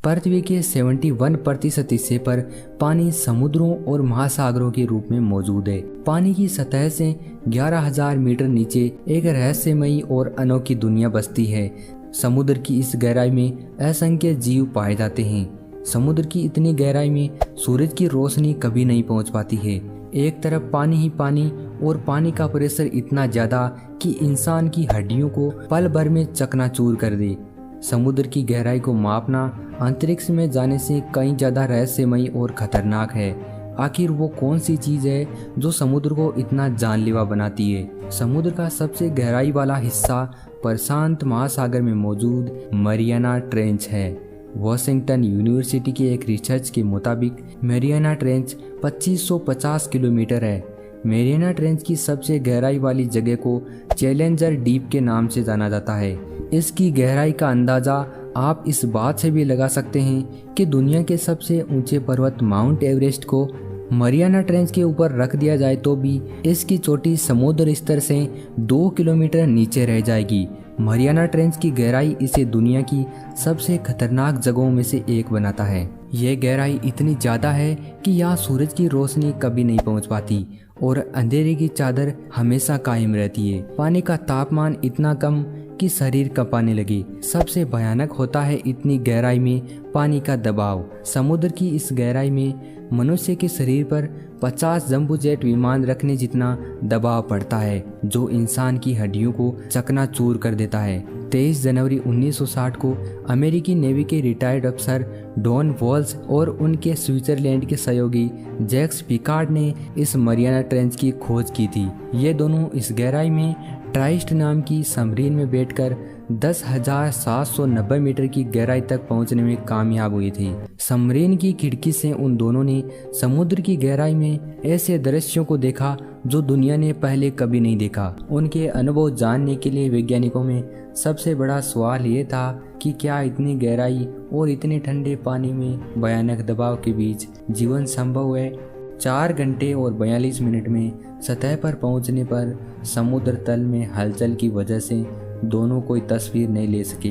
पृथ्वी के 71% हिस्से पर पानी समुद्रों और महासागरों के रूप में मौजूद है। पानी की सतह से 11,000 मीटर नीचे एक रहस्यमयी और अनोखी दुनिया बसती है। समुद्र की इस गहराई में असंख्य जीव पाए जाते हैं। समुद्र की इतनी गहराई में सूरज की रोशनी कभी नहीं पहुंच पाती है। एक तरफ पानी ही पानी और पानी का प्रेशर इतना ज्यादा कि इंसान की हड्डियों को पल भर में चकनाचूर कर दे। समुद्र की गहराई को मापना अंतरिक्ष में जाने से कहीं ज्यादा रहस्यमयी और खतरनाक है। आखिर वो कौन सी चीज है जो समुद्र को इतना जानलेवा बनाती है? समुद्र का सबसे गहराई वाला हिस्सा प्रशांत महासागर में मौजूद मरियाना ट्रेंच है। वॉशिंगटन यूनिवर्सिटी के एक रिसर्च के मुताबिक मरियाना ट्रेंच 2550 किलोमीटर है। मरियाना ट्रेंच की सबसे गहराई वाली जगह को चैलेंजर डीप के नाम से जाना जाता है। इसकी गहराई का अंदाजा आप इस बात से भी लगा सकते हैं कि दुनिया के सबसे ऊंचे पर्वत माउंट एवरेस्ट को मरियाना ट्रेंच के ऊपर रख दिया जाए तो भी इसकी चोटी समुद्र स्तर से 2 किलोमीटर नीचे रह जाएगी। मरियाना ट्रेंच की गहराई इसे दुनिया की सबसे खतरनाक जगहों में से एक बनाता है। यह गहराई इतनी ज़्यादा है कि यहाँ सूरज की रोशनी कभी नहीं पहुँच पाती और अंधेरे की चादर हमेशा कायम रहती है। पानी का तापमान इतना कम कि शरीर कंपाने लगे। सबसे भयानक होता है इतनी गहराई में पानी का दबाव। समुद्र की इस गहराई में मनुष्य के शरीर पर 50 जंबो जेट विमान रखने जितना दबाव पड़ता है, जो इंसान की हड्डियों को चकनाचूर कर देता है। 23 जनवरी 1960 को अमेरिकी नेवी के रिटायर्ड अफसर डॉन वॉल्स और उनके स्विट्जरलैंड के सहयोगी जैक्स पिकार्ड ने इस मरियाना ट्रेंच की खोज की थी। ये दोनों इस गहराई में ट्राइस्ट नाम की सबमरीन में बैठकर 10,790 मीटर की गहराई तक पहुंचने में कामयाब हुई थी। सबमरीन की खिड़की से उन दोनों ने समुद्र की गहराई में ऐसे दृश्यों को देखा जो दुनिया ने पहले कभी नहीं देखा। उनके अनुभव जानने के लिए वैज्ञानिकों में सबसे बड़ा सवाल ये था कि क्या इतनी गहराई और इतने ठंडे पानी में भयानक दबाव के बीच जीवन संभव है। 4 घंटे और 42 मिनट में सतह पर पहुंचने पर समुद्र तल में हलचल की वजह से दोनों कोई तस्वीर नहीं ले सके।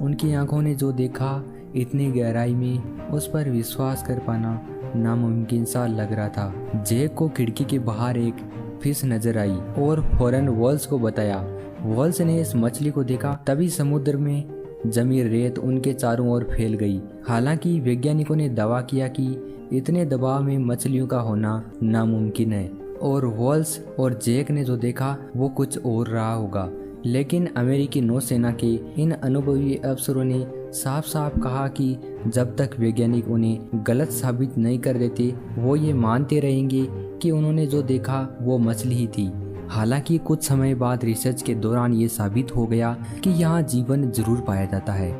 उनकी आंखों ने जो देखा इतनी गहराई में, उस पर विश्वास कर पाना नामुमकिन सा लग रहा था। जैक को खिड़की के बाहर एक फिश नजर आई और फौरन वॉल्स को बताया। वॉल्स ने इस मछली को देखा तभी समुद्र में जमी रेत उनके चारों ओर फैल गई। हालांकि वैज्ञानिकों ने दावा किया कि इतने दबाव में मछलियों का होना नामुमकिन है और वॉल्स और जैक ने जो देखा वो कुछ और रहा होगा। लेकिन अमेरिकी नौसेना के इन अनुभवी अफसरों ने साफ साफ कहा कि जब तक वैज्ञानिक उन्हें गलत साबित नहीं कर देते वो ये मानते रहेंगे कि उन्होंने जो देखा वो मछली ही थी। हालांकि कुछ समय बाद रिसर्च के दौरान ये साबित हो गया कि यहाँ जीवन जरूर पाया जाता है।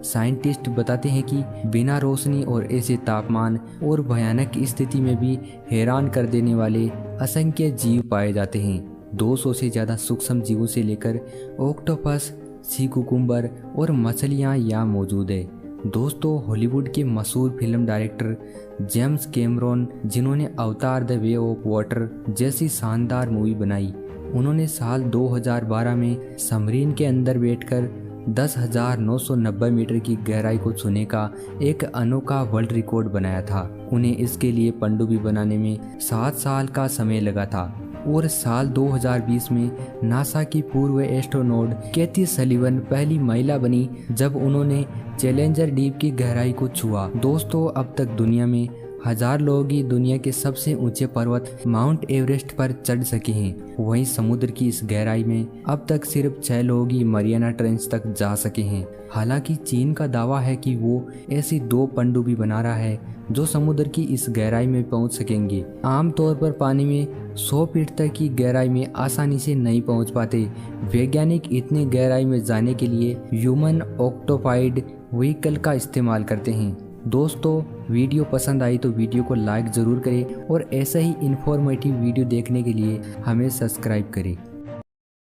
साइंटिस्ट बताते हैं कि बिना रोशनी और ऐसे तापमान और भयानक स्थिति में भी हैरान कर देने वाले असंख्य जीव पाए जाते हैं। 200 से ज़्यादा सूक्ष्म जीवों से लेकर ऑक्टोपस, सी कुकुम्बर और मछलियाँ यहाँ मौजूद है। दोस्तों, हॉलीवुड के मशहूर फिल्म डायरेक्टर जेम्स कैमरॉन, जिन्होंने अवतार द वे ऑफ वाटर जैसी शानदार मूवी बनाई, उन्होंने साल 2012 में सबमरीन के अंदर बैठकर 10,990 मीटर की गहराई को छूने का एक अनोखा वर्ल्ड रिकॉर्ड बनाया था। उन्हें इसके लिए पनडुब्बी बनाने में 7 साल का समय लगा था और साल 2020 में नासा की पूर्व एस्ट्रोनॉट कैथी सलीवन पहली महिला बनी जब उन्होंने चैलेंजर डीप की गहराई को छुआ। दोस्तों, अब तक दुनिया में 1000 लोग ही दुनिया के सबसे ऊंचे पर्वत माउंट एवरेस्ट पर चढ़ सके हैं। वहीं समुद्र की इस गहराई में अब तक सिर्फ 6 लोग ही मरियाना ट्रेंच तक जा सके हैं। हालांकि चीन का दावा है कि वो ऐसी 2 पनडुब्बी बना रहा है जो समुद्र की इस गहराई में पहुंच सकेंगे। आमतौर पर पानी में 100 फीट तक की गहराई में आसानी से नहीं पहुंच पाते। वैज्ञानिक इतनी गहराई में जाने के लिए ह्यूमन ऑक्टोपाइड व्हीकल का इस्तेमाल करते हैं। दोस्तों, वीडियो पसंद आई तो वीडियो को लाइक ज़रूर करें और ऐसा ही इन्फॉर्मेटिव वीडियो देखने के लिए हमें सब्सक्राइब करें।